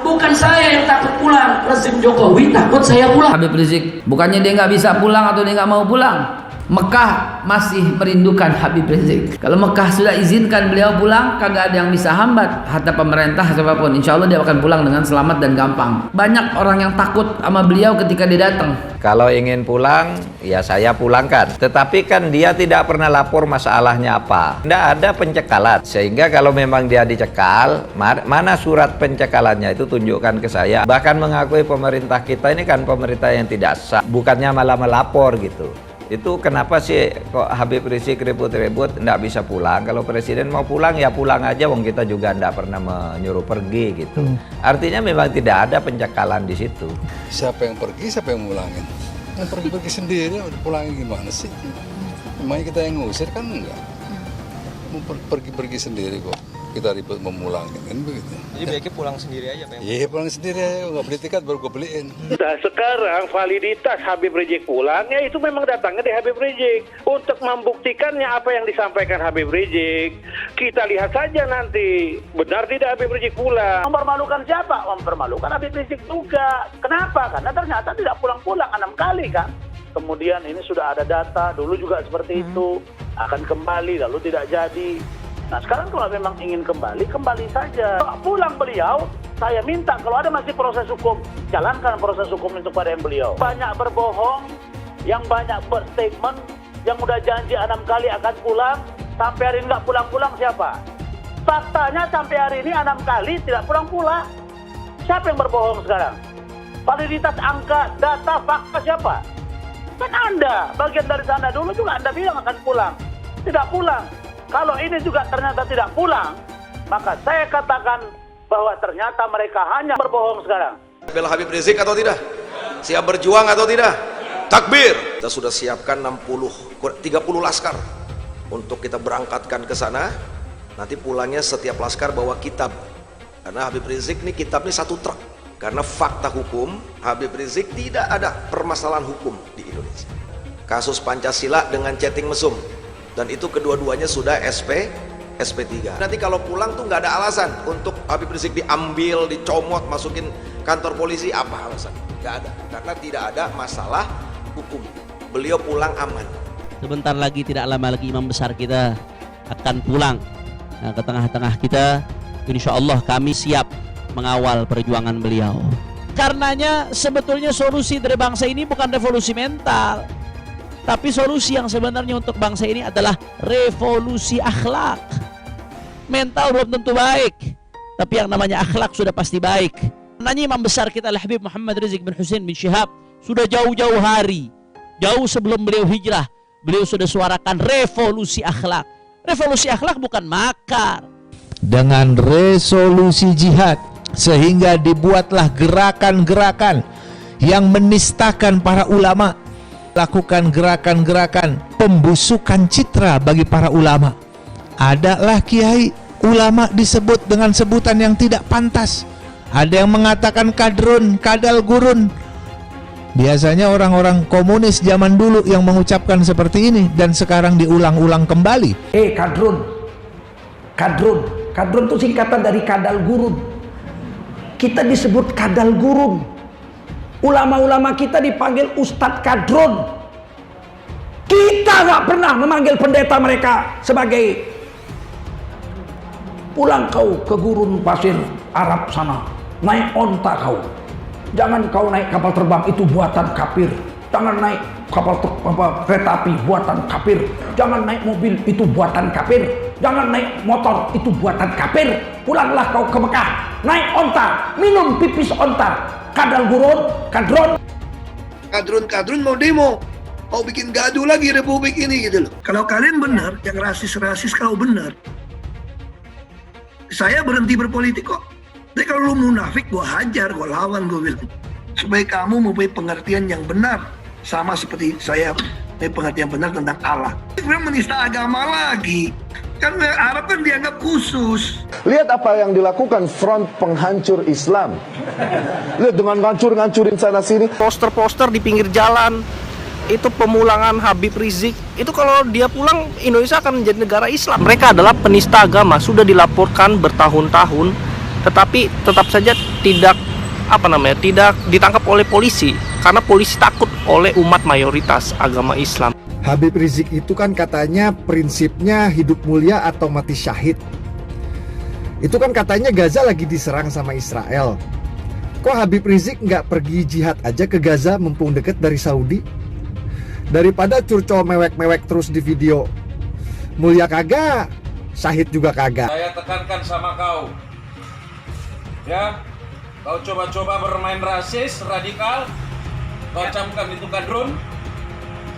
Bukan saya yang takut pulang, rezim Jokowi takut saya pulang. Habib Rizik, bukannya dia nggak bisa pulang atau dia nggak mau pulang. Mekah masih merindukan Habib Rizik. Kalau Mekah sudah izinkan beliau pulang, kagak ada yang bisa hambat. Hatta pemerintah siapapun, insya Allah dia akan pulang dengan selamat dan gampang. Banyak orang yang takut sama beliau ketika dia datang. Kalau ingin pulang, ya saya pulangkan. Tetapi kan dia tidak pernah lapor masalahnya apa. Tidak ada pencekalan. Sehingga kalau memang dia dicekal, mana surat pencekalannya itu tunjukkan ke saya. Bahkan mengakui pemerintah kita ini kan pemerintah yang tidak sah. Bukannya malah melapor gitu. Itu kenapa sih kok Habib Rizik ribut-ribut tidak bisa pulang? Kalau presiden mau pulang ya pulang aja, wong kita juga tidak pernah menyuruh pergi gitu. Artinya memang tidak ada pencekalan di situ. Siapa yang pergi, siapa yang mulangin? Yang pergi sendiri, udah pulangin gimana sih? Emangnya kita yang ngusir kan enggak? Mau pergi sendiri kok. Kita ribet memulangin kan begitu. Jadi baiknya pulang sendiri aja Pak? Iya pulang sendiri aja, nggak beli tiket baru gue beliin. Nah sekarang validitas Habib Rizik pulang ya itu memang datangnya dari Habib Rizik. Untuk membuktikannya apa yang disampaikan Habib Rizik, kita lihat saja nanti benar tidak Habib Rizik pulang. Mempermalukan siapa? Mempermalukan Habib Rizik juga. Kenapa? Karena ternyata tidak pulang-pulang 6 kali kan. Kemudian ini sudah ada data, dulu juga seperti itu, akan kembali lalu tidak jadi. Nah sekarang kalau memang ingin kembali, kembali saja. Pulang beliau, saya minta kalau ada masih proses hukum, jalankan proses hukum untuk pada yang beliau. Banyak berbohong, yang banyak berstatement, yang udah janji 6 kali akan pulang, sampai hari ini nggak pulang-pulang siapa? Faktanya sampai hari ini 6 kali tidak pulang-pulang. Siapa yang berbohong sekarang? Validitas angka, data, fakta siapa? Kan Anda, bagian dari sana dulu juga Anda bilang akan pulang. Tidak pulang. Kalau ini juga ternyata tidak pulang, maka saya katakan bahwa ternyata mereka hanya berbohong sekarang. Bela Habib Rizik atau tidak? Siap berjuang atau tidak? Takbir! Kita sudah siapkan 30 laskar untuk kita berangkatkan ke sana. Nanti pulangnya setiap laskar bawa kitab. Karena Habib Rizik ini kitabnya 1 truk. Karena fakta hukum, Habib Rizik tidak ada permasalahan hukum di Indonesia. Kasus Pancasila dengan chatting mesum. Dan itu kedua-duanya sudah SP3. Nanti kalau pulang tuh nggak ada alasan untuk Habib Rizik diambil, dicomot, masukin kantor polisi, apa alasan? Nggak ada, karena tidak ada masalah hukum. Beliau pulang aman. Sebentar lagi, tidak lama lagi imam besar kita akan pulang ke tengah-tengah kita. Insya Allah kami siap mengawal perjuangan beliau. Karenanya sebetulnya solusi dari bangsa ini bukan revolusi mental, tapi solusi yang sebenarnya untuk bangsa ini adalah revolusi akhlak. Mental belum tentu baik, tapi yang namanya akhlak sudah pasti baik. Nanya imam besar kita Habib Muhammad Rizik bin Hussein bin Syihab sudah jauh-jauh hari, jauh sebelum beliau hijrah, beliau sudah suarakan revolusi akhlak. Revolusi akhlak bukan makar. Dengan resolusi jihad, sehingga dibuatlah gerakan-gerakan yang menistakan para ulama, lakukan gerakan-gerakan pembusukan citra bagi para ulama. Adalah kiai ulama disebut dengan sebutan yang tidak pantas. Ada yang mengatakan kadrun, kadal gurun. Biasanya orang-orang komunis zaman dulu yang mengucapkan seperti ini, dan sekarang diulang-ulang kembali. Kadrun. Kadrun itu singkatan dari kadal gurun. Kita disebut kadal gurun. Ulama-ulama kita dipanggil Ustadz Kadrun. Kita nggak pernah memanggil pendeta mereka sebagai pulang kau ke gurun pasir Arab sana, naik onta kau. Jangan kau naik kapal terbang, itu buatan kafir. Jangan naik kapal kereta api, buatan kafir. Jangan naik mobil, itu buatan kafir. Jangan naik motor, itu buatan kafir. Pulanglah kau ke Mekah, naik onta, minum pipis onta. Kadal gurun, kadron. Kadrun mau demo, mau bikin gaduh lagi republik ini gitu loh. Kalau kalian benar, yang rasis kalau benar, saya berhenti berpolitik kok. Tapi kalau lu munafik, gue hajar, gue lawan, gue bilang. Supaya kamu mempunyai pengertian yang benar, sama seperti saya mempunyai pengertian benar tentang Allah. Kemudian menista agama lagi. Kan Arab kan dianggap khusus. Lihat apa yang dilakukan front penghancur Islam. Lihat dengan ngancur-ngancurin sana sini. Poster-poster di pinggir jalan, itu pemulangan Habib Rizik. Itu kalau dia pulang, Indonesia akan menjadi negara Islam. Mereka adalah penista agama, sudah dilaporkan bertahun-tahun tetapi tetap saja tidak tidak ditangkap oleh polisi karena polisi takut oleh umat mayoritas agama Islam. Habib Rizik itu kan katanya prinsipnya hidup mulia atau mati syahid. Itu kan katanya Gaza lagi diserang sama Israel. Kok Habib Rizik nggak pergi jihad aja ke Gaza mumpung deket dari Saudi? Daripada curcol mewek-mewek terus di video. Mulia kagak, syahid juga kagak. Saya tekankan sama kau, ya, kau coba-coba bermain rasis, radikal, kau camkan itu kadrun,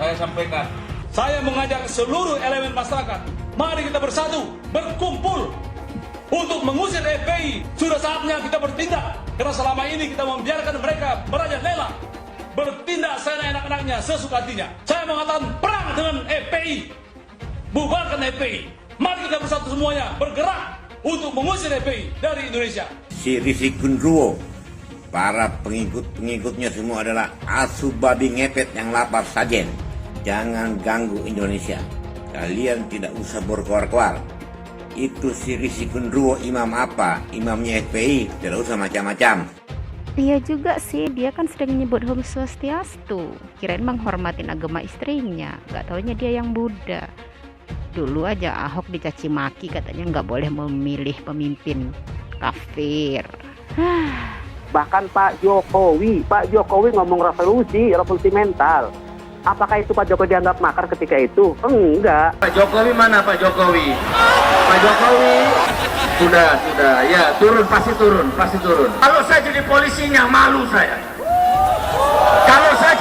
saya sampaikan. Saya mengajak seluruh elemen masyarakat, mari kita bersatu, berkumpul untuk mengusir FPI. Sudah saatnya kita bertindak, karena selama ini kita membiarkan mereka merajalela, bertindak seenak-enaknya, sesuka hatinya. Saya mengatakan perang dengan FPI, bubarkan FPI. Mari kita bersatu semuanya, bergerak untuk mengusir FPI dari Indonesia. Si Rizik Gunruwo, para pengikut-pengikutnya semua adalah asu babi ngepet yang lapar sajen. Jangan ganggu Indonesia. Kalian tidak usah berkoar-koar. Itu si Rizik Gunruwo imam apa? Imamnya FPI, tidak usah macam-macam. Iya juga sih, dia kan sering nyebut Om Swastiastu. Kirain menghormatin agama istrinya, gak taunya dia yang Buddha. Dulu aja Ahok dicaci maki katanya nggak boleh memilih pemimpin kafir. Bahkan Pak Jokowi ngomong revolusi mental. Apakah itu Pak Jokowi dianggap makar ketika itu? Enggak. Pak Jokowi mana Pak Jokowi? Pak Jokowi sudah ya turun, pasti turun. Kalau saya jadi polisinya malu saya. Kalau saya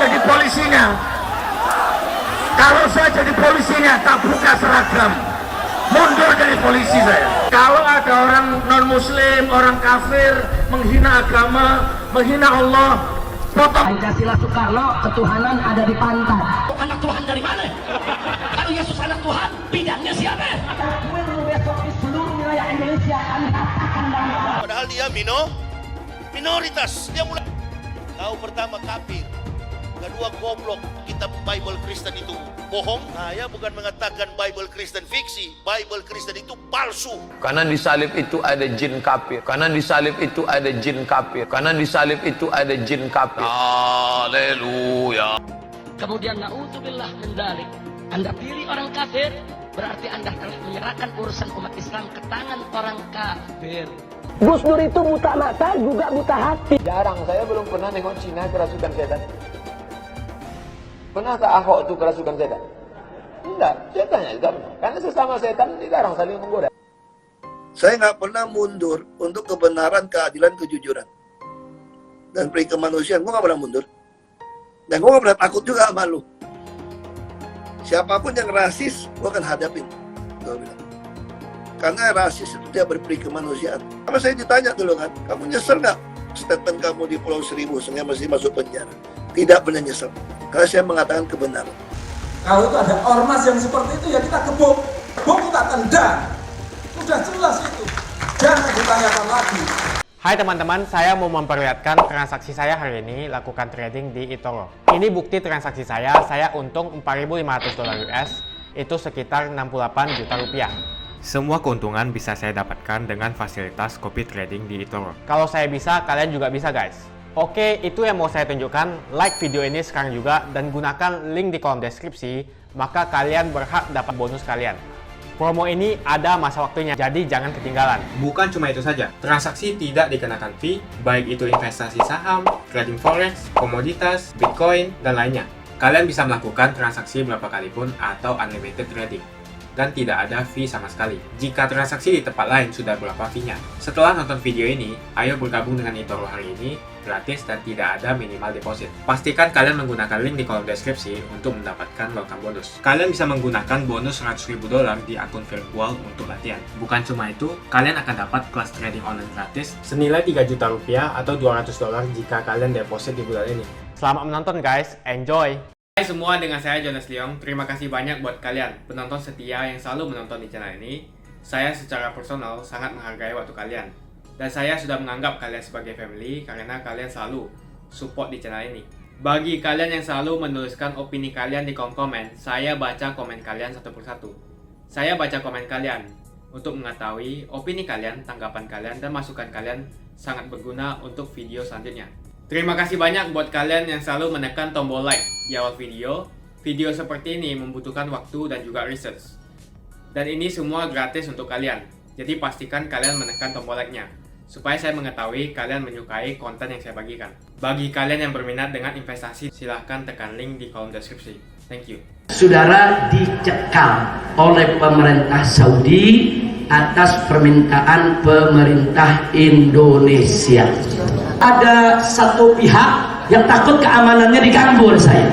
jadi polisinya tak buka seragam, mundur dari polisi saya. Kalau ada orang non-muslim, orang kafir menghina agama, menghina Allah, potong. Pancasila Soekarno, ketuhanan ada di pantat. Anak Tuhan dari mana? Kalau Yesus anak Tuhan, bidangnya siapa? Besok di seluruh wilayah Indonesia kami katakan bahwa padahal dia minoritas. Dia mulai tahu pertama kafir, kedua goblok. Kitab Bible Kristen itu bohong. Saya bukan mengatakan Bible Kristen fiksi. Bible Kristen itu palsu. Karena di salib itu ada jin kafir. Haleluya. kemudian na'udzubillah min dzalik, Anda pilih orang kafir, berarti Anda telah menyerahkan urusan umat Islam ke tangan orang kafir. Gus Dur itu buta mata juga buta hati. Jarang, saya belum pernah nengok Cina kerasukan setan. Pernah tak Ahok itu kerasukan setan? Enggak, setannya juga pernah. Karena sesama setan dilarang saling menggoda. Saya nggak pernah mundur untuk kebenaran, keadilan, kejujuran. Dan peri kemanusiaan, gue nggak pernah mundur. Dan gue nggak pernah takut juga sama lu. Siapapun yang rasis, gue akan hadapin. Gue bilang. Karena rasis itu dia berperi kemanusiaan. Karena saya ditanya dulu kan, kamu nyesel nggak statement kamu di Pulau Seribu sehingga masih masuk penjara? Tidak pernah nyesel. Karena saya mengatakan kebenaran. Kalau itu ada ormas yang seperti itu ya kita gebuk. Gebuk kita tendang. Sudah jelas itu. Jangan ditanyakan lagi. Hai teman-teman, saya mau memperlihatkan transaksi saya hari ini lakukan trading di eToro. Ini bukti transaksi saya untung $4.500 US, itu sekitar 68 juta rupiah. Semua keuntungan bisa saya dapatkan dengan fasilitas copy trading di eToro. Kalau saya bisa, kalian juga bisa guys. Oke, itu yang mau saya tunjukkan. Like video ini sekarang juga dan gunakan link di kolom deskripsi, maka kalian berhak dapat bonus kalian. Promo ini ada masa waktunya, jadi jangan ketinggalan. Bukan cuma itu saja, transaksi tidak dikenakan fee, baik itu investasi saham, trading forex, komoditas, bitcoin, dan lainnya. Kalian bisa melakukan transaksi berapa kali pun atau unlimited trading. Dan tidak ada fee sama sekali. Jika transaksi di tempat lain sudah berapa fee-nya. Setelah nonton video ini, ayo bergabung dengan eToro hari ini, gratis dan tidak ada minimal deposit. Pastikan kalian menggunakan link di kolom deskripsi untuk mendapatkan welcome bonus. Kalian bisa menggunakan bonus $100.000 di akun virtual untuk latihan. Bukan cuma itu, kalian akan dapat kelas trading online gratis senilai 3 juta rupiah atau $200 jika kalian deposit di bulan ini. Selamat menonton guys, enjoy! Hai semua, dengan saya Jonas Leong. Terima kasih banyak buat kalian penonton setia yang selalu menonton di channel ini. Saya secara personal sangat menghargai waktu kalian. Dan saya sudah menganggap kalian sebagai family karena kalian selalu support di channel ini. Bagi kalian yang selalu menuliskan opini kalian di kolom komen, saya baca komen kalian satu persatu. Saya baca komen kalian. untuk mengetahui opini kalian, tanggapan kalian, dan masukan kalian sangat berguna untuk video selanjutnya. Terima kasih banyak buat kalian yang selalu menekan tombol like di awal video. Video seperti ini membutuhkan waktu dan juga research. Dan ini semua gratis untuk kalian. Jadi pastikan kalian menekan tombol like-nya, supaya saya mengetahui kalian menyukai konten yang saya bagikan. Bagi kalian yang berminat dengan investasi, silahkan tekan link di kolom deskripsi. Thank you. Saudara dicekal oleh pemerintah Saudi atas permintaan pemerintah Indonesia. Ada satu pihak yang takut keamanannya diganggu oleh saya.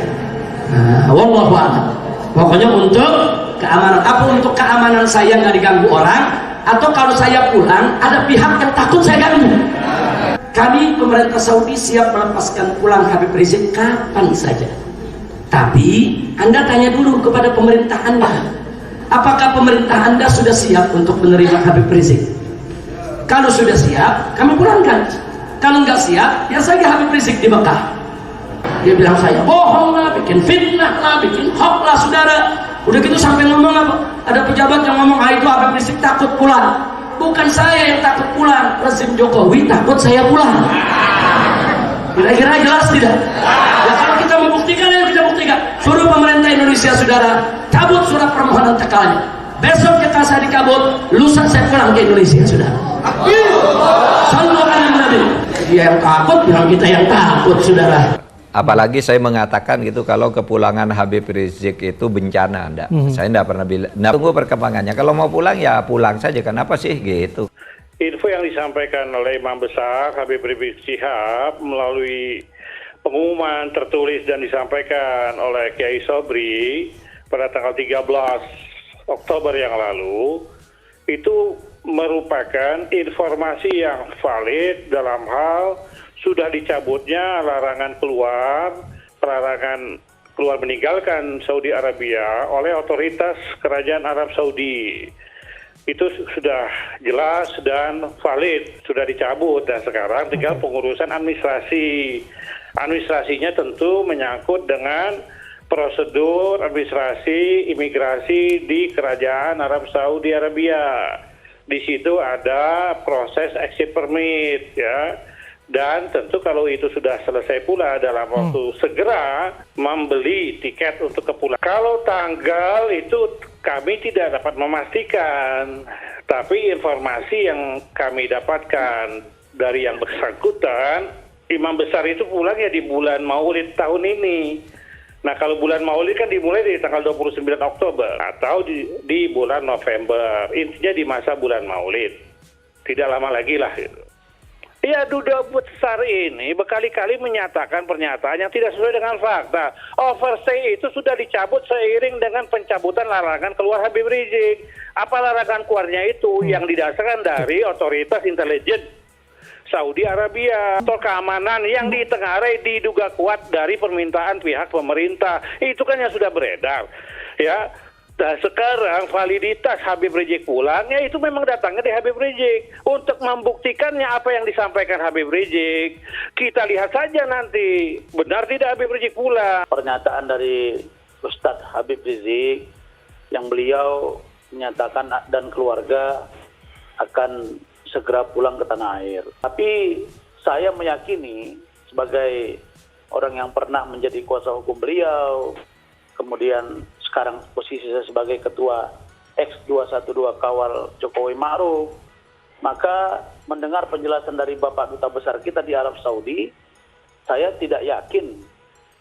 Wallahu a'lam. Pokoknya untuk keamanan, apa untuk keamanan saya nggak diganggu orang, atau kalau saya pulang ada pihak yang takut saya ganggu. Kami pemerintah Saudi siap melepaskan pulang Habib Rizik kapan saja. Tapi Anda tanya dulu kepada pemerintah Anda, apakah pemerintah Anda sudah siap untuk menerima Habib Rizik? Kalau sudah siap, kami pulangkan. Kalau nggak siap, ya saja Habib Rizik di Mekah. Dia bilang saya bohong lah, bikin fitnah lah, bikin hoax lah, saudara. Udah gitu sampai ngomong apa? Ada pejabat yang ngomong, itu Habib Rizik takut pulang. Bukan saya yang takut pulang, rezim Jokowi takut saya pulang. Kira-kira jelas tidak? Ya kalau kita membuktikan, ya kita buktikan. Suruh pemerintah Indonesia, saudara, cabut surat permohonan tekalnya. Besok kita saya dicabut, lusa saya pulang ke Indonesia, saudara. Sallu ala Nabi. Dia yang takut, bilang kita yang takut, saudara. Apalagi saya mengatakan gitu, kalau kepulangan Habib Rizik itu bencana, enggak. Saya enggak pernah bilang. Nah, tunggu perkembangannya. Kalau mau pulang ya pulang saja. Kenapa sih gitu? Info yang disampaikan oleh Imam Besar Habib Rizik Syihab melalui pengumuman tertulis dan disampaikan oleh Kiai Sobri pada tanggal 13 Oktober yang lalu, itu merupakan informasi yang valid dalam hal sudah dicabutnya larangan keluar meninggalkan Saudi Arabia oleh otoritas Kerajaan Arab Saudi. Itu sudah jelas dan valid, sudah dicabut, dan sekarang tinggal pengurusan administrasi. Administrasinya tentu menyangkut dengan prosedur administrasi imigrasi di Kerajaan Arab Saudi Arabia. Di situ ada proses exit permit, ya. Dan tentu kalau itu sudah selesai pula dalam waktu segera membeli tiket untuk kepulangan. Kalau tanggal itu kami tidak dapat memastikan, tapi informasi yang kami dapatkan dari yang bersangkutan, Imam Besar itu pulang ya di bulan Maulid tahun ini. Nah kalau bulan Maulid kan dimulai dari tanggal 29 Oktober atau di bulan November, intinya di masa bulan Maulid. Tidak lama lagi lah gitu. Ya, Duta Besar ini berkali-kali menyatakan pernyataan yang tidak sesuai dengan fakta. Overstay itu sudah dicabut seiring dengan pencabutan larangan keluar Habib Rizik. Apa larangan keluarnya itu yang didasarkan dari otoritas intelijen Saudi Arabia atau keamanan yang ditengarai diduga kuat dari permintaan pihak pemerintah. Itu kan yang sudah beredar. Ya. Nah sekarang validitas Habib Rizik pulang, ya itu memang datangnya dari Habib Rizik. Untuk membuktikannya apa yang disampaikan Habib Rizik, kita lihat saja nanti benar tidak Habib Rizik pulang. Pernyataan dari Ustadz Habib Rizik yang beliau menyatakan dan keluarga akan segera pulang ke tanah air. Tapi saya meyakini sebagai orang yang pernah menjadi kuasa hukum beliau, kemudian sekarang posisi saya sebagai ketua X212 Kawal Jokowi Ma'ruf, maka mendengar penjelasan dari Bapak Duta Besar kita di Arab Saudi, saya tidak yakin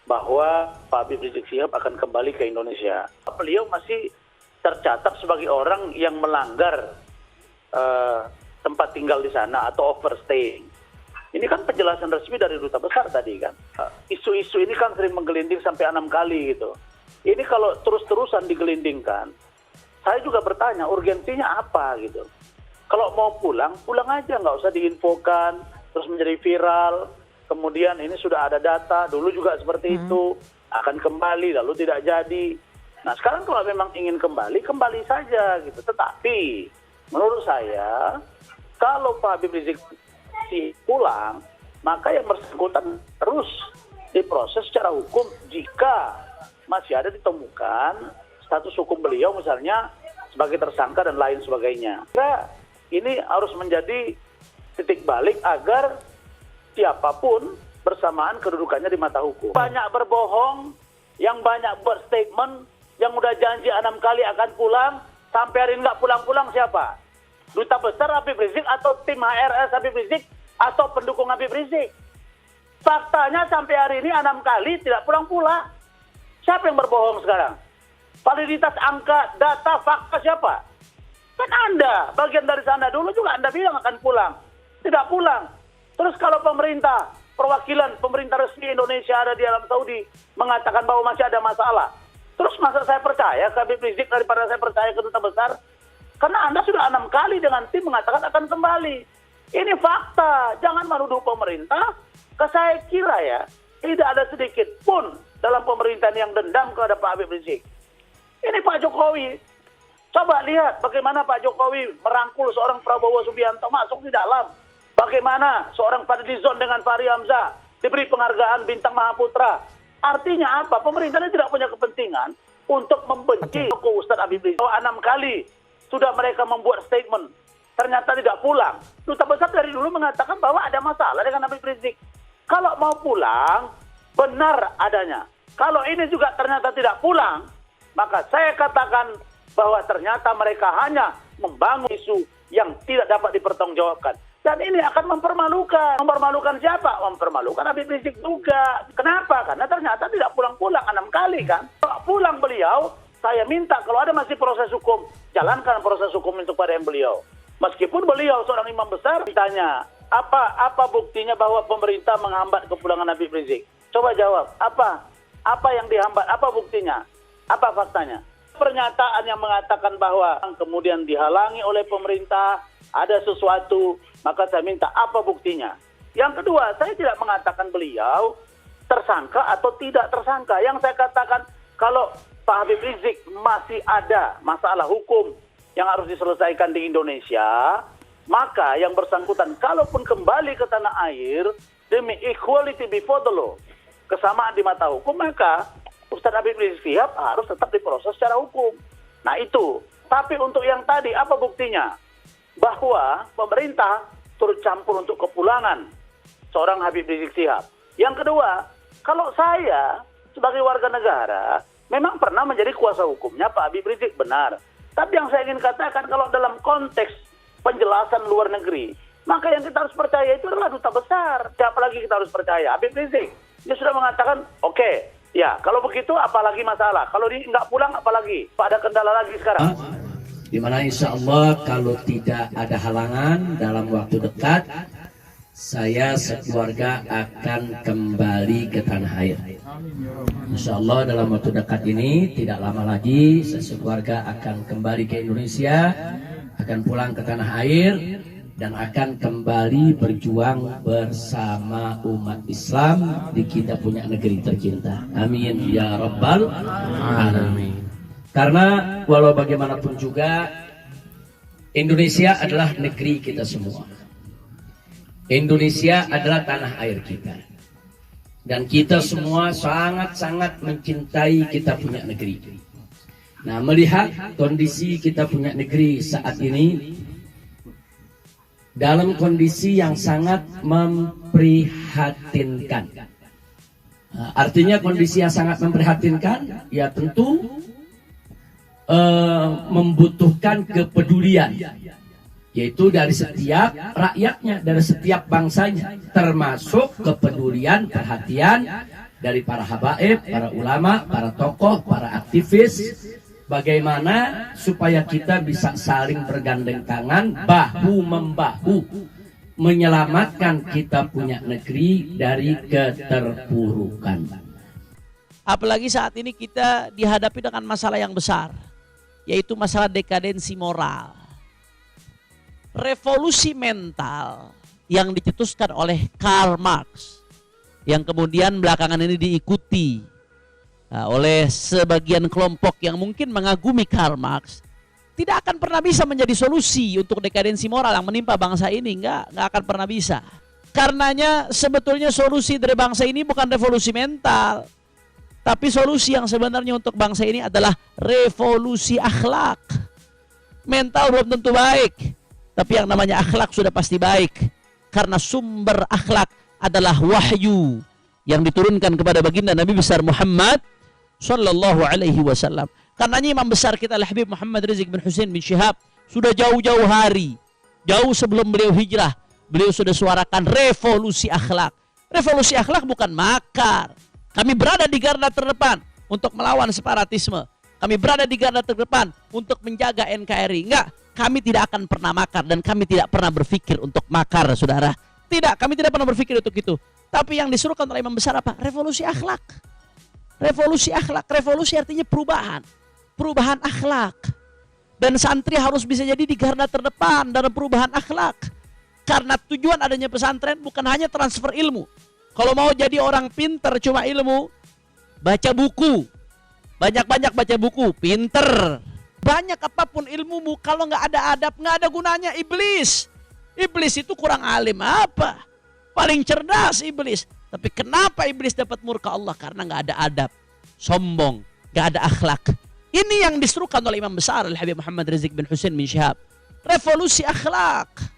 bahwa Pak Habib Rizik Syihab akan kembali ke Indonesia. Beliau masih tercatat sebagai orang yang melanggar tempat tinggal di sana atau overstaying. Ini kan penjelasan resmi dari Duta Besar tadi kan. Isu-isu ini kan sering menggelinding sampai 6 kali gitu. Ini kalau terus-terusan digelindingkan, saya juga bertanya urgensinya apa gitu. Kalau mau pulang, pulang aja, nggak usah diinfokan, terus menjadi viral. Kemudian ini sudah ada data, dulu juga seperti itu, akan kembali, lalu tidak jadi. Nah sekarang kalau memang ingin kembali, kembali saja gitu. Tetapi menurut saya, kalau Pak Habib Rizik pulang, maka yang bersangkutan terus diproses secara hukum jika masih ada ditemukan status hukum beliau misalnya sebagai tersangka dan lain sebagainya. Nah, ini harus menjadi titik balik agar siapapun bersamaan kedudukannya di mata hukum. Banyak berbohong, yang banyak berstatement, yang udah janji 6 kali akan pulang, sampai hari ini nggak pulang-pulang siapa? Duta Besar Habib Rizik atau tim HRS Habib Rizik atau pendukung Habib Rizik? Faktanya sampai hari ini 6 kali tidak pulang-pulang. Siapa yang berbohong sekarang? Validitas angka, data, fakta siapa? Kan Anda, bagian dari sana dulu juga Anda bilang akan pulang. Tidak pulang. Terus kalau pemerintah, perwakilan pemerintah resmi Indonesia ada di Arab Saudi mengatakan bahwa masih ada masalah. Terus masa saya percaya ke Habib Rizik daripada saya percaya ke Duta Besar? Karena Anda sudah 6 kali dengan tim mengatakan akan kembali. Ini fakta. Jangan menuduh pemerintah. Saya kira ya, tidak ada sedikit pun dalam pemerintahan yang dendam kepada Pak Habib Rizik. Ini Pak Jokowi. Coba lihat bagaimana Pak Jokowi merangkul seorang Prabowo Subianto masuk di dalam. Bagaimana seorang Fadlizon dengan Fahri Hamzah diberi penghargaan Bintang Mahaputra. Artinya apa? Pemerintah ini tidak punya kepentingan untuk membenci Ustadz Habib Rizik. 6 kali sudah mereka membuat statement, ternyata tidak pulang. Duta Besar dari dulu mengatakan bahwa ada masalah dengan Habib Rizik. Kalau mau pulang, benar adanya. Kalau ini juga ternyata tidak pulang, maka saya katakan bahwa ternyata mereka hanya membangun isu yang tidak dapat dipertanggungjawabkan. Dan ini akan mempermalukan. Mempermalukan siapa? Mempermalukan Habib Rizik juga. Kenapa? Karena ternyata tidak pulang-pulang 6 kali kan. Kalau pulang beliau, saya minta kalau ada masih proses hukum, jalankan proses hukum untuk pada yang beliau. Meskipun beliau seorang imam besar, ditanya, apa buktinya bahwa pemerintah menghambat kepulangan Habib Rizik? Coba jawab, apa yang dihambat? Apa buktinya? Apa faktanya? Pernyataan yang mengatakan bahwa kemudian dihalangi oleh pemerintah, ada sesuatu, maka saya minta apa buktinya? Yang kedua, saya tidak mengatakan beliau tersangka atau tidak tersangka. Yang saya katakan, kalau Pak Habib Rizik masih ada masalah hukum yang harus diselesaikan di Indonesia, maka yang bersangkutan kalaupun kembali ke tanah air demi equality before the law, kesamaan di mata hukum, maka Ustadz Habib Rizik Syihab harus tetap diproses secara hukum. Nah itu. Tapi untuk yang tadi, apa buktinya? Bahwa pemerintah turut campur untuk kepulangan seorang Habib Rizik Syihab. Yang kedua, kalau saya sebagai warga negara memang pernah menjadi kuasa hukumnya Pak Habib Rizik, benar. Tapi yang saya ingin katakan, kalau dalam konteks penjelasan luar negeri, maka yang kita harus percaya itu adalah Duta Besar. Siapa lagi kita harus percaya? Habib Rizik. Dia sudah mengatakan, oke, ya kalau begitu apalagi masalah. Kalau dia nggak pulang apalagi? Ada kendala lagi sekarang. Di mana insya Allah kalau tidak ada halangan dalam waktu dekat, saya sekeluarga akan kembali ke tanah air. Insya Allah dalam waktu dekat ini, tidak lama lagi, saya sekeluarga akan kembali ke Indonesia, akan pulang ke tanah air, dan akan kembali berjuang bersama umat Islam di kita punya negeri tercinta. Amin ya Rabbal Alamin. Karena walau bagaimanapun juga, Indonesia adalah negeri kita semua. Indonesia adalah tanah air kita. Dan kita semua sangat-sangat mencintai kita punya negeri. Nah, melihat kondisi kita punya negeri saat ini, dalam kondisi yang sangat memprihatinkan. Nah, artinya kondisi yang sangat memprihatinkan, ya tentu membutuhkan kepedulian, yaitu dari setiap rakyatnya, dari setiap bangsanya, termasuk kepedulian, perhatian dari para habaib, para ulama, para tokoh, para aktivis, bagaimana supaya kita bisa saling bergandeng tangan, bahu-membahu, menyelamatkan kita punya negeri dari keterpurukan. Apalagi saat ini kita dihadapi dengan masalah yang besar, yaitu masalah dekadensi moral. Revolusi mental yang dicetuskan oleh Karl Marx, yang kemudian belakangan ini diikuti oleh sebagian kelompok yang mungkin mengagumi Karl Marx, tidak akan pernah bisa menjadi solusi untuk dekadensi moral yang menimpa bangsa ini. Nggak akan pernah bisa. Karenanya sebetulnya solusi dari bangsa ini bukan revolusi mental, tapi solusi yang sebenarnya untuk bangsa ini adalah revolusi akhlak. Mental belum tentu baik, tapi yang namanya akhlak sudah pasti baik. Karena sumber akhlak adalah wahyu yang diturunkan kepada baginda Nabi besar Muhammad sallallahu alaihi wasallam. Karenanya imam besar kita Habib Muhammad Rizik bin Hussein bin Syihab sudah jauh-jauh hari, jauh sebelum beliau hijrah, beliau sudah suarakan revolusi akhlak. Revolusi akhlak bukan makar. Kami berada di garda terdepan untuk melawan separatisme. Kami berada di garda terdepan untuk menjaga NKRI. Enggak, kami tidak akan pernah makar dan kami tidak pernah berpikir untuk makar, saudara. Tidak, kami tidak pernah berpikir untuk itu. Tapi yang disuruhkan oleh imam besar apa? Revolusi akhlak. Revolusi akhlak. Revolusi artinya perubahan. Perubahan akhlak. Dan santri harus bisa jadi di garda terdepan dalam perubahan akhlak. Karena tujuan adanya pesantren bukan hanya transfer ilmu. Kalau mau jadi orang pinter cuma ilmu, baca buku. Banyak-banyak baca buku, pinter. Banyak apapun ilmumu, kalau nggak ada adab, nggak ada gunanya. Iblis itu kurang alim apa? Paling cerdas iblis. Tapi kenapa iblis dapat murka Allah? Karena nggak ada adab, sombong, nggak ada akhlak. Ini yang diserukan oleh imam besar Habib Muhammad Rizik bin Hussein bin Syihab. Revolusi akhlak.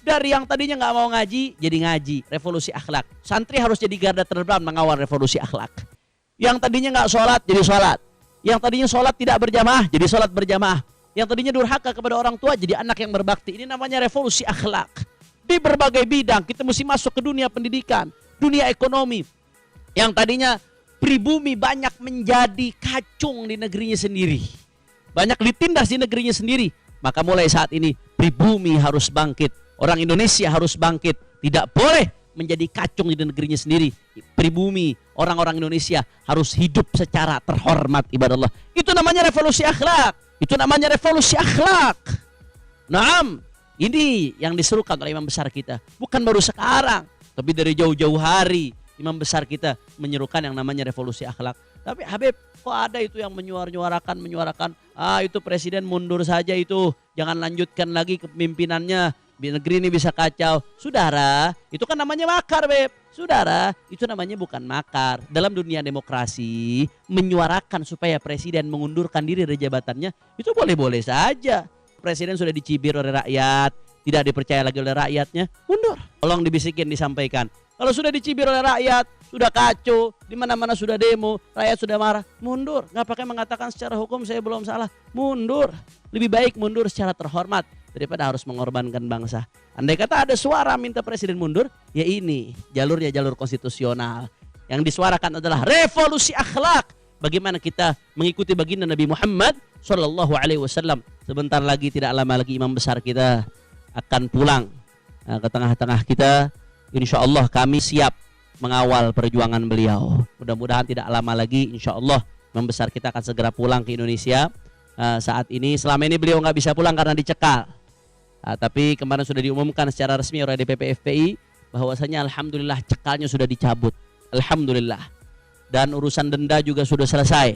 Dari yang tadinya nggak mau ngaji, jadi ngaji. Revolusi akhlak. Santri harus jadi garda terdepan mengawal revolusi akhlak. Yang tadinya nggak sholat, jadi sholat. Yang tadinya sholat tidak berjamaah, jadi sholat berjamaah. Yang tadinya durhaka kepada orang tua, jadi anak yang berbakti. Ini namanya revolusi akhlak. Di berbagai bidang, kita mesti masuk ke dunia pendidikan, dunia ekonomi. Yang tadinya pribumi banyak menjadi kacung di negerinya sendiri. Banyak ditindas di negerinya sendiri. Maka mulai saat ini, pribumi harus bangkit. Orang Indonesia harus bangkit. Tidak boleh menjadi kacung di negerinya sendiri. Pribumi, orang-orang Indonesia harus hidup secara terhormat, ibadallah. Itu namanya revolusi akhlak. Itu namanya revolusi akhlak. Naam, ini yang diserukan oleh imam besar kita. Bukan baru sekarang, tapi dari jauh-jauh hari imam besar kita menyerukan yang namanya revolusi akhlak. Tapi Habib, kok ada itu yang menyuarakan, itu presiden mundur saja itu. Jangan lanjutkan lagi kepemimpinannya. Negeri ini bisa kacau. Saudara, itu kan namanya makar, Beb. Saudara, itu namanya bukan makar. Dalam dunia demokrasi, menyuarakan supaya presiden mengundurkan diri dari jabatannya, itu boleh-boleh saja. Presiden sudah dicibir oleh rakyat, tidak dipercaya lagi oleh rakyatnya, mundur. Tolong dibisikin, disampaikan. Kalau sudah dicibir oleh rakyat, sudah kacau, di mana-mana sudah demo, rakyat sudah marah, mundur. Nggak pakai mengatakan secara hukum saya belum salah, mundur. Lebih baik mundur secara terhormat daripada harus mengorbankan bangsa. Andai kata ada suara minta presiden mundur, ya ini jalurnya jalur konstitusional. Yang disuarakan adalah revolusi akhlak. Bagaimana kita mengikuti baginda Nabi Muhammad Sallallahu Alaihi Wasallam. Sebentar lagi, tidak lama lagi imam besar kita akan pulang ke tengah-tengah kita. Insya Allah kami siap mengawal perjuangan beliau. Mudah-mudahan tidak lama lagi insya Allah imam besar kita akan segera pulang ke Indonesia. Saat ini, selama ini beliau nggak bisa pulang karena dicekal. Tapi kemarin sudah diumumkan secara resmi oleh DPP FPI bahwasanya alhamdulillah cekalnya sudah dicabut. Alhamdulillah. Dan urusan denda juga sudah selesai.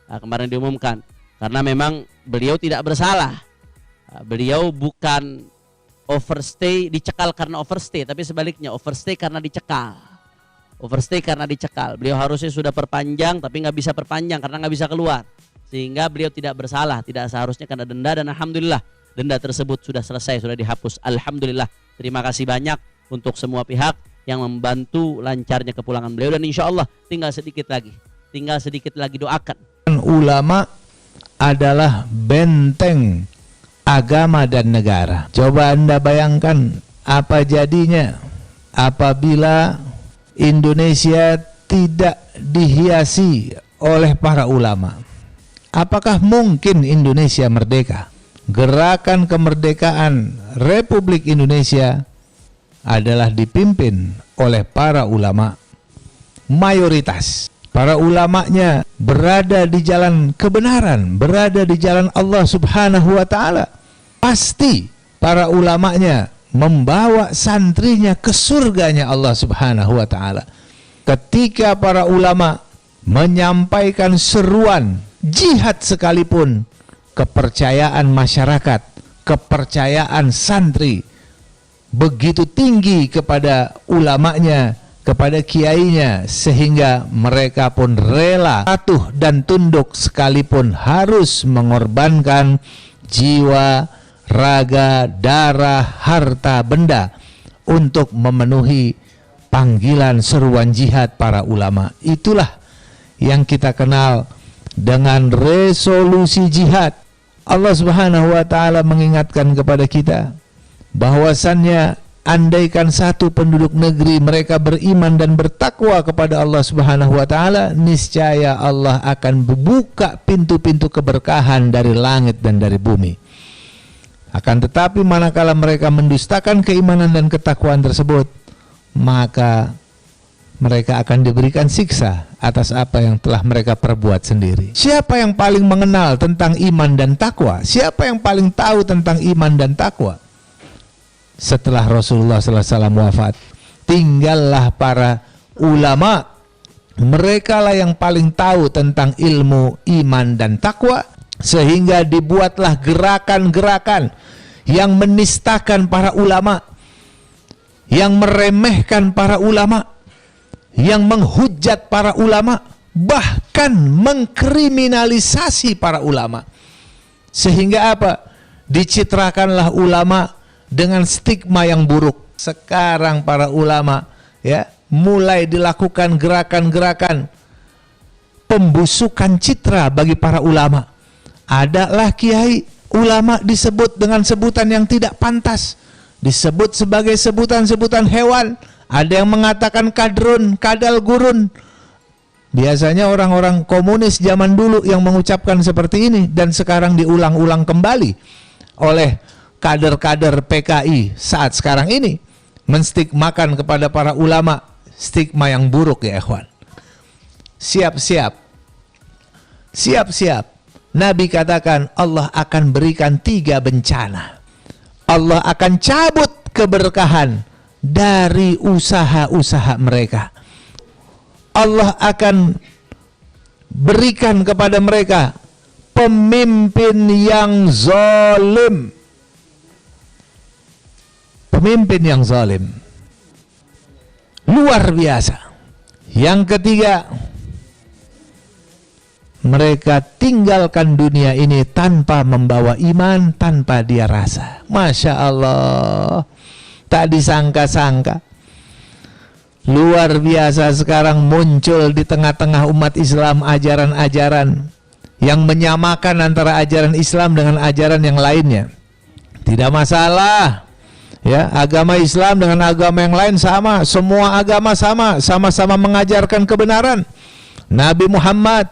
Kemarin diumumkan. Karena memang beliau tidak bersalah. Beliau bukan overstay, dicekal karena overstay, tapi sebaliknya overstay karena dicekal. Overstay karena dicekal. Beliau harusnya sudah perpanjang tapi nggak bisa perpanjang karena nggak bisa keluar. Sehingga beliau tidak bersalah, tidak seharusnya kena denda, dan alhamdulillah denda tersebut sudah selesai, sudah dihapus. Alhamdulillah. Terima kasih banyak untuk semua pihak yang membantu lancarnya kepulangan beliau, dan insya Allah tinggal sedikit lagi doakan. Ulama adalah benteng agama dan negara. Coba Anda bayangkan apa jadinya apabila Indonesia tidak dihiasi oleh para ulama. Apakah mungkin Indonesia merdeka? Gerakan kemerdekaan Republik Indonesia adalah dipimpin oleh para ulama. Mayoritas para ulamanya berada di jalan kebenaran, berada di jalan Allah Subhanahu wa Ta'ala. Pasti para ulamanya membawa santrinya ke surganya Allah Subhanahu wa Ta'ala. Ketika para ulama menyampaikan seruan jihad sekalipun, kepercayaan masyarakat, kepercayaan santri begitu tinggi kepada ulamanya, kepada kiainya, sehingga mereka pun rela patuh dan tunduk sekalipun harus mengorbankan jiwa, raga, darah, harta, benda untuk memenuhi panggilan seruan jihad para ulama. Itulah yang kita kenal dengan resolusi jihad. Allah Subhanahu wa taala mengingatkan kepada kita bahwasannya andaikan satu penduduk negeri mereka beriman dan bertakwa kepada Allah Subhanahu wa taala, niscaya Allah akan membuka pintu-pintu keberkahan dari langit dan dari bumi. Akan tetapi manakala mereka mendustakan keimanan dan ketakwaan tersebut, maka mereka akan diberikan siksa atas apa yang telah mereka perbuat sendiri. Siapa yang paling mengenal tentang iman dan takwa? Siapa yang paling tahu tentang iman dan takwa? Setelah Rasulullah SAW wafat, tinggallah para ulama. Mereka lah yang paling tahu tentang ilmu iman dan takwa, sehingga dibuatlah gerakan-gerakan yang menistakan para ulama, yang meremehkan para ulama, yang menghujat para ulama, bahkan mengkriminalisasi para ulama. Sehingga apa? Dicitrakanlah ulama dengan stigma yang buruk. Sekarang para ulama ya mulai dilakukan gerakan-gerakan pembusukan citra bagi para ulama. Adalah kiai, ulama disebut dengan sebutan yang tidak pantas, disebut sebagai sebutan-sebutan hewan. Ada yang mengatakan kadrun, kadal gurun. Biasanya orang-orang komunis zaman dulu yang mengucapkan seperti ini, dan sekarang diulang-ulang kembali oleh kader-kader PKI saat sekarang ini, menstigmakan kepada para ulama, stigma yang buruk ya ikhwan. Siap-siap, siap-siap. Nabi katakan Allah akan berikan 3 bencana. Allah akan cabut keberkahan dari usaha-usaha mereka. Allah akan berikan kepada mereka pemimpin yang zalim. Pemimpin yang zalim. Luar biasa. Yang ketiga, mereka tinggalkan dunia ini tanpa membawa iman, tanpa dia rasa. Masya Allah, tak disangka-sangka. Luar biasa, sekarang muncul di tengah-tengah umat Islam ajaran-ajaran yang menyamakan antara ajaran Islam dengan ajaran yang lainnya. Tidak masalah ya, agama Islam dengan agama yang lain sama, semua agama sama, sama-sama mengajarkan kebenaran. Nabi Muhammad,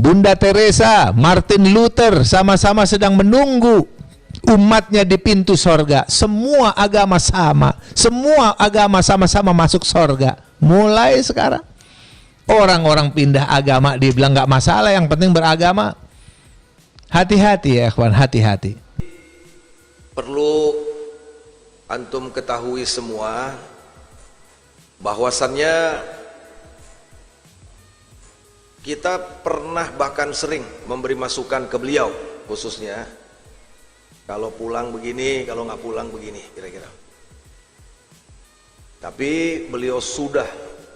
Bunda Teresa, Martin Luther sama-sama sedang menunggu umatnya di pintu sorga. Semua agama sama, semua agama sama-sama masuk sorga. Mulai sekarang orang-orang pindah agama, dia bilang nggak masalah, yang penting beragama. Hati-hati ya ikhwan, hati-hati. Perlu antum ketahui semua bahwasannya kita pernah bahkan sering memberi masukan ke beliau, khususnya kalau pulang begini, kalau nggak pulang begini, kira-kira. Tapi beliau sudah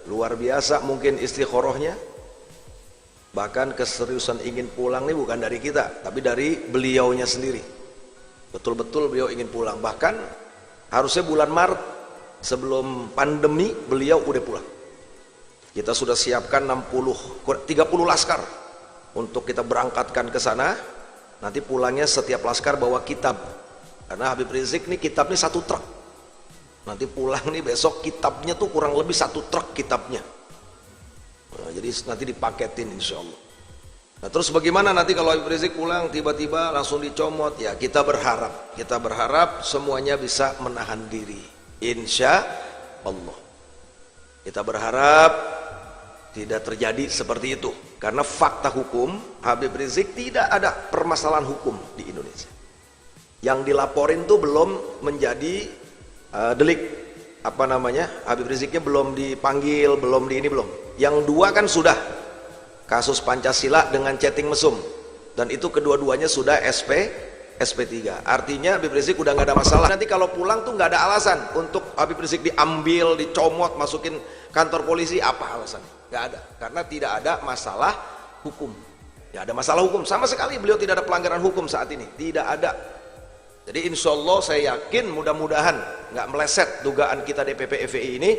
luar biasa mungkin istikharahnya, bahkan keseriusan ingin pulang ini bukan dari kita, tapi dari beliaunya sendiri. Betul-betul beliau ingin pulang. Bahkan harusnya bulan Maret sebelum pandemi beliau udah pulang. Kita sudah siapkan 30 laskar untuk kita berangkatkan ke sana. Nanti pulangnya setiap laskar bawa kitab. Karena Habib Rizik nih kitabnya 1 truk. Nanti pulang nih besok kitabnya tuh kurang lebih 1 truk kitabnya. Nah, jadi nanti dipaketin insya Allah. Nah, terus bagaimana nanti kalau Habib Rizik pulang tiba-tiba langsung dicomot? Ya kita berharap semuanya bisa menahan diri. Insya Allah. Kita berharap tidak terjadi seperti itu, karena fakta hukum Habib Rizik tidak ada permasalahan hukum di Indonesia. Yang dilaporin tuh belum menjadi delik, apa namanya, Habib Riziknya belum dipanggil, belum di ini belum. Yang 2 kan sudah kasus Pancasila dengan chatting mesum, dan itu kedua-duanya sudah SP3. Artinya Habib Rizik udah nggak ada masalah. Nanti kalau pulang tuh nggak ada alasan untuk Habib Rizik diambil, dicomot, masukin kantor polisi, apa alasannya? Nggak ada, karena tidak ada masalah hukum Tidak ada masalah hukum, sama sekali beliau tidak ada pelanggaran hukum saat ini, tidak ada. Jadi insya Allah saya yakin mudah-mudahan nggak meleset dugaan kita DPP FPI ini,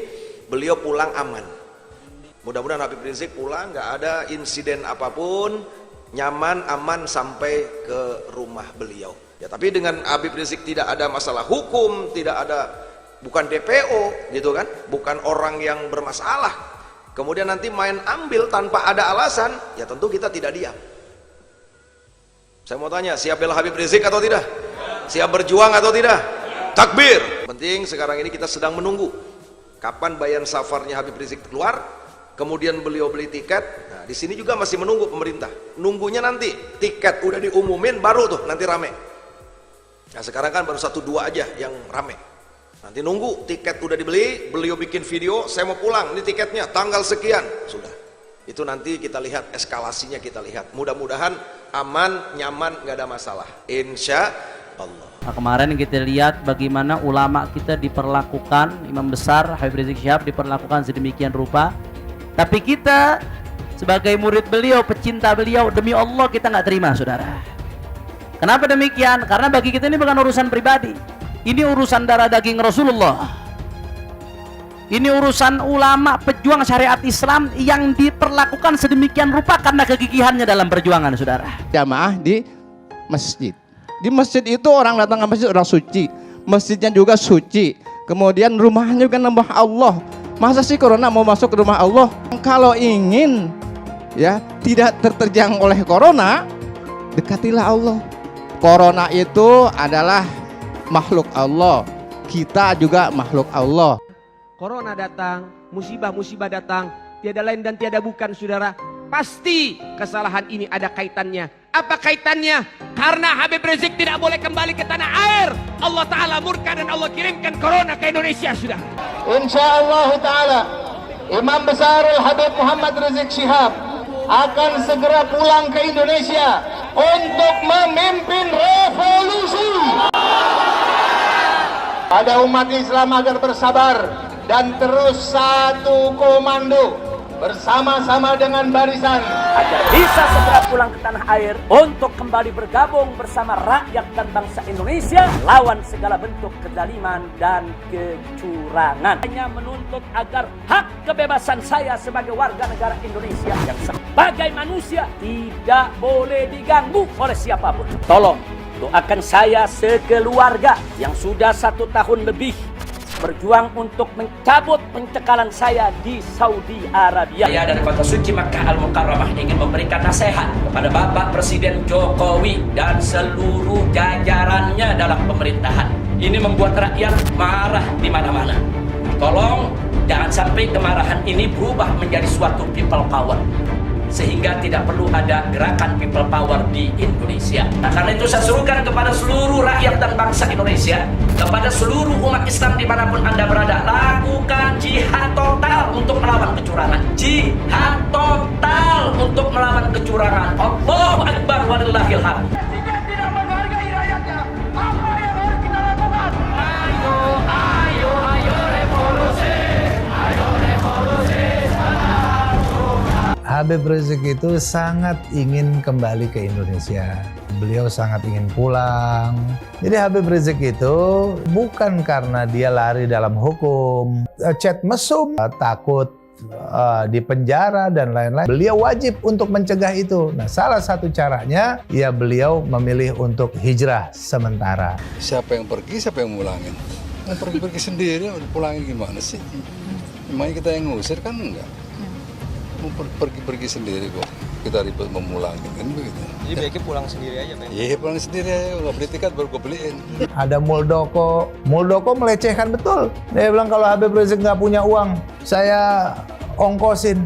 beliau pulang aman. Mudah-mudahan Habib Rizik pulang nggak ada insiden apapun, nyaman, aman sampai ke rumah beliau. Ya tapi dengan Habib Rizik tidak ada masalah hukum, tidak ada, bukan DPO gitu kan, bukan orang yang bermasalah. Kemudian nanti main ambil tanpa ada alasan, ya tentu kita tidak diam. Saya mau tanya, siap bela Habib Rizik atau tidak? Siap berjuang atau tidak? Takbir. Penting sekarang ini kita sedang menunggu kapan bayan safarnya Habib Rizik keluar, kemudian beliau beli tiket. Nah, di sini juga masih menunggu pemerintah. Nunggunya nanti tiket udah diumumin baru tuh nanti rame. Nah, sekarang kan baru 1-2 aja yang rame. Nanti nunggu tiket udah dibeli, beliau bikin video, saya mau pulang, ini tiketnya tanggal sekian, sudah. Itu nanti kita lihat eskalasinya, kita lihat. Mudah-mudahan aman, nyaman, nggak ada masalah. Insya Allah. Nah, kemarin kita lihat bagaimana ulama kita diperlakukan, imam besar Habib Rizik Syihab diperlakukan sedemikian rupa. Tapi kita sebagai murid beliau, pecinta beliau, demi Allah kita nggak terima, saudara. Kenapa demikian? Karena bagi kita ini bukan urusan pribadi. Ini urusan darah daging Rasulullah. Ini urusan ulama pejuang syariat Islam yang diperlakukan sedemikian rupa karena kegigihannya dalam perjuangan, saudara. Jamaah di masjid. Di masjid itu orang datang ke masjid orang suci. Masjidnya juga suci. Kemudian rumahnya juga nambah Allah. Masa sih corona mau masuk ke rumah Allah? Kalau ingin ya tidak terterjang oleh corona, dekatilah Allah. Corona itu adalah makhluk Allah, kita juga makhluk Allah. Corona datang, musibah-musibah datang, tiada lain dan tiada bukan, saudara. Pasti kesalahan ini ada kaitannya. Apa kaitannya? Karena Habib Rizik tidak boleh kembali ke tanah air. Allah Ta'ala murka dan Allah kirimkan corona ke Indonesia, saudara. Insyaallah Ta'ala, Imam Besar Habib Muhammad Rizik Syihab akan segera pulang ke Indonesia untuk memimpin revolusi pada umat Islam agar bersabar dan terus satu komando bersama-sama dengan barisan agar bisa segera pulang ke tanah air untuk kembali bergabung bersama rakyat dan bangsa Indonesia lawan segala bentuk kezaliman dan kecurangan. Hanya menuntut agar hak kebebasan saya sebagai warga negara Indonesia yang sebagai manusia tidak boleh diganggu oleh siapapun. Tolong doakan saya sekeluarga yang sudah 1 tahun lebih berjuang untuk mencabut pencekalan saya di Saudi Arabia. Saya dari kota suci Makkah Al-Mukarramah ingin memberikan nasihat kepada Bapak Presiden Jokowi dan seluruh jajarannya dalam pemerintahan. Ini membuat rakyat marah di mana-mana. Tolong jangan sampai kemarahan ini berubah menjadi suatu people power, sehingga tidak perlu ada gerakan people power di Indonesia. Nah, karena itu saya serukan kepada seluruh rakyat dan bangsa Indonesia, kepada seluruh umat Islam dimanapun Anda berada, lakukan jihad total untuk melawan kecurangan. Jihad total untuk melawan kecurangan. Allahu Akbar walillahil hamd. tidak menghargai rakyatnya. Apa yang harus kita lakukan? Ayo revolusi. Ayo revolusi. Habib Rizik itu sangat ingin kembali ke Indonesia. Beliau sangat ingin pulang. Jadi Habib Rizik itu bukan karena dia lari dalam hukum, chat mesum, takut di penjara dan lain-lain. Beliau wajib untuk mencegah itu. Nah, salah satu caranya ya beliau memilih untuk hijrah sementara. Siapa yang pergi, siapa yang mulangin? Yang pergi sendiri, pulangin gimana sih? Emangnya kita yang ngusir kan enggak? Mau pergi sendiri kok, kita ribet memulangin kan begitu. Jadi baiknya pulang sendiri aja, Ben? Iya, pulang sendiri aja, nggak beli tiket baru gue beliin. Ada Muldoko melecehkan betul. Dia bilang kalau Habib Rizik nggak punya uang, saya ongkosin.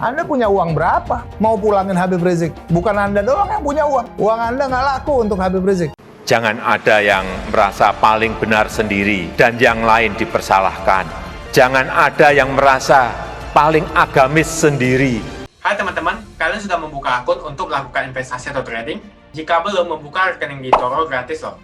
Anda punya uang berapa? Mau pulangin Habib Rizik? Bukan Anda doang yang punya uang. Uang Anda nggak laku untuk Habib Rizik. Jangan ada yang merasa paling benar sendiri dan yang lain dipersalahkan. Jangan ada yang merasa paling agamis sendiri. Hai teman-teman, kalian sudah membuka akun untuk melakukan investasi atau trading? Jika belum, membuka rekening di eToro gratis loh.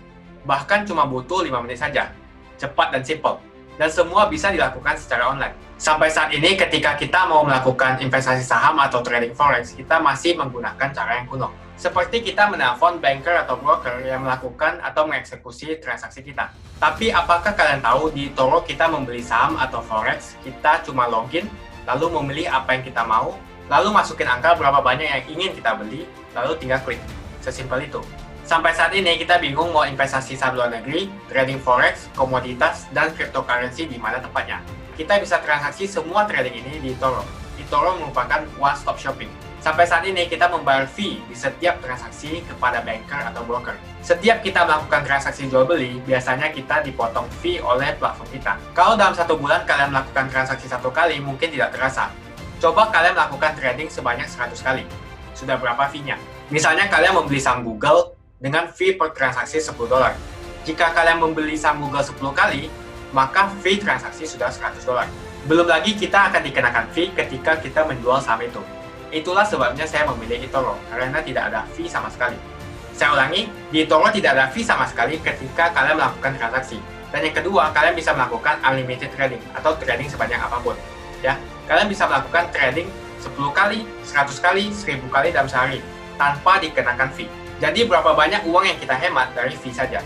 Bahkan cuma butuh 5 menit saja. Cepat dan simple. Dan semua bisa dilakukan secara online. Sampai saat ini ketika kita mau melakukan investasi saham atau trading forex, kita masih menggunakan cara yang kuno. Seperti kita menelpon banker atau broker yang melakukan atau mengeksekusi transaksi kita. Tapi apakah kalian tahu di eToro kita membeli saham atau forex, kita cuma login, lalu memilih apa yang kita mau, lalu masukin angka berapa banyak yang ingin kita beli, lalu tinggal klik. Sesimpel itu. Sampai saat ini kita bingung mau investasi saham luar negeri, trading forex, komoditas, dan cryptocurrency di mana tepatnya. Kita bisa transaksi semua trading ini di eToro. eToro merupakan one-stop shopping. Sampai saat ini kita membayar fee di setiap transaksi kepada banker atau broker. Setiap kita melakukan transaksi jual beli, biasanya kita dipotong fee oleh platform kita. Kalau dalam 1 bulan kalian melakukan transaksi 1 kali, mungkin tidak terasa. Coba kalian melakukan trading sebanyak 100 kali. Sudah berapa fee-nya? Misalnya kalian membeli saham Google dengan fee per transaksi $10. Jika kalian membeli saham Google 10 kali, maka fee transaksi sudah $100. Belum lagi kita akan dikenakan fee ketika kita menjual saham itu. Itulah sebabnya saya memilih eToro, karena tidak ada fee sama sekali. Saya ulangi, di eToro tidak ada fee sama sekali ketika kalian melakukan transaksi. Dan yang kedua, kalian bisa melakukan unlimited trading, atau trading sebanyak apapun. Ya, kalian bisa melakukan trading 10 kali, 100 kali, 1000 kali dalam sehari, tanpa dikenakan fee. Jadi berapa banyak uang yang kita hemat dari fee saja.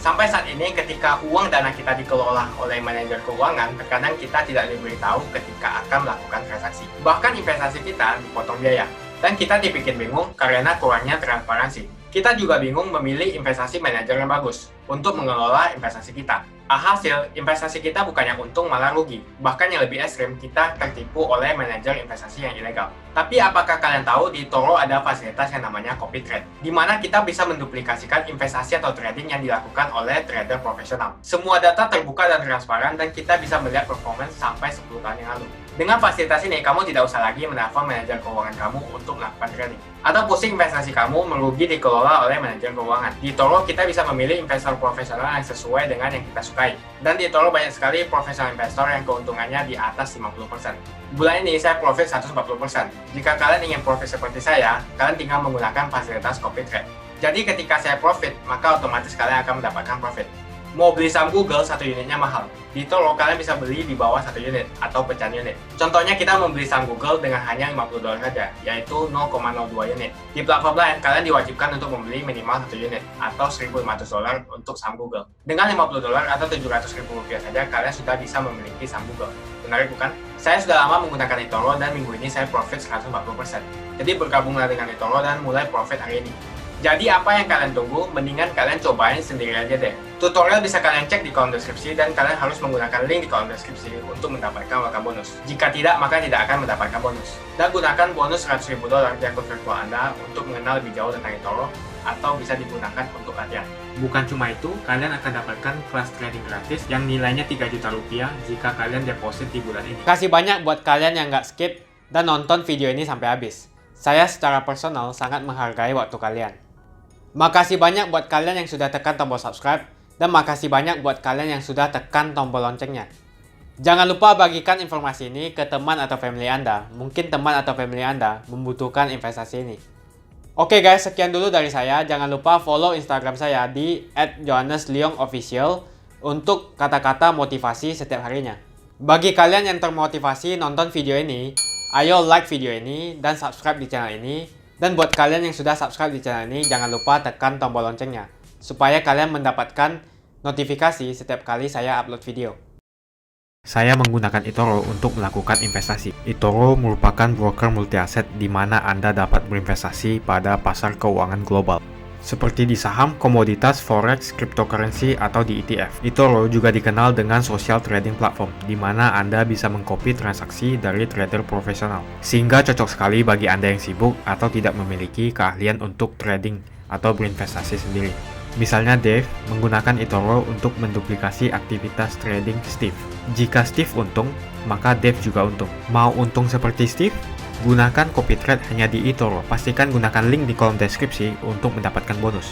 Sampai saat ini ketika uang dana kita dikelola oleh manajer keuangan, terkadang kita tidak diberitahu ketika akan melakukan transaksi. Bahkan investasi kita dipotong biaya. Dan kita dibikin bingung karena kurangnya transparansi. Kita juga bingung memilih investasi manajer yang bagus untuk mengelola investasi kita. Alhasil, investasi kita bukannya untung malah rugi. Bahkan yang lebih ekstrim, kita tertipu oleh manajer investasi yang ilegal. Tapi apakah kalian tahu di eToro ada fasilitas yang namanya copy trade, di mana kita bisa menduplikasikan investasi atau trading yang dilakukan oleh trader profesional. Semua data terbuka dan transparan dan kita bisa melihat performance sampai 10 tahun yang lalu. Dengan fasilitas ini, kamu tidak usah lagi menelpon manajer keuangan kamu untuk melakukan trading. Atau pusing investasi kamu merugi dikelola oleh manajer keuangan. Di eToro, kita bisa memilih investor profesional yang sesuai dengan yang kita sukai. Dan di eToro banyak sekali profesional investor yang keuntungannya di atas 50%. Bulan ini saya profit 140%. Jika kalian ingin profit seperti saya, kalian tinggal menggunakan fasilitas copy trade. Jadi ketika saya profit, maka otomatis kalian akan mendapatkan profit. Mau beli saham Google, 1 unitnya mahal. Di eToro, kalian bisa beli di bawah 1 unit atau pecahan unit. Contohnya kita membeli saham Google dengan hanya $50 saja, yaitu 0,02 unit. Di platform lain, kalian diwajibkan untuk membeli minimal 1 unit atau $1.500 untuk saham Google. Dengan $50 atau Rp700.000 saja, kalian sudah bisa memiliki saham Google. Menarik bukan? Saya sudah lama menggunakan eToro dan minggu ini saya profit 140%. Jadi bergabunglah dengan eToro dan mulai profit hari ini. Jadi apa yang kalian tunggu? Mendingan kalian cobain sendiri aja deh. Tutorial bisa kalian cek di kolom deskripsi dan kalian harus menggunakan link di kolom deskripsi untuk mendapatkan welcome bonus. Jika tidak, maka tidak akan mendapatkan bonus. Dan gunakan bonus $100.000 di akun virtual Anda untuk mengenal lebih jauh tentang eToro atau bisa digunakan untuk latihan. Bukan cuma itu, kalian akan dapatkan kelas trading gratis yang nilainya Rp3 juta jika kalian deposit di bulan ini. Kasih banyak buat kalian yang nggak skip dan nonton video ini sampai habis. Saya secara personal sangat menghargai waktu kalian. Makasih banyak buat kalian yang sudah tekan tombol subscribe, dan makasih banyak buat kalian yang sudah tekan tombol loncengnya. Jangan lupa bagikan informasi ini ke teman atau family Anda. Mungkin teman atau family Anda membutuhkan investasi ini. Oke guys, sekian dulu dari saya. Jangan lupa follow Instagram saya di @johannesleongofficial untuk kata-kata motivasi setiap harinya. Bagi kalian yang termotivasi nonton video ini, ayo like video ini dan subscribe di channel ini. Dan buat kalian yang sudah subscribe di channel ini, jangan lupa tekan tombol loncengnya, supaya kalian mendapatkan notifikasi setiap kali saya upload video. Saya menggunakan eToro untuk melakukan investasi. eToro merupakan broker multi aset di mana Anda dapat berinvestasi pada pasar keuangan global, seperti di saham, komoditas, forex, cryptocurrency, atau di ETF. eToro juga dikenal dengan social trading platform, di mana Anda bisa mengcopy transaksi dari trader profesional, sehingga cocok sekali bagi Anda yang sibuk atau tidak memiliki keahlian untuk trading atau berinvestasi sendiri. Misalnya Dave menggunakan eToro untuk menduplikasi aktivitas trading Steve. Jika Steve untung, maka Dave juga untung. Mau untung seperti Steve? Gunakan copy trade hanya di eToro. Pastikan gunakan link di kolom deskripsi untuk mendapatkan bonus.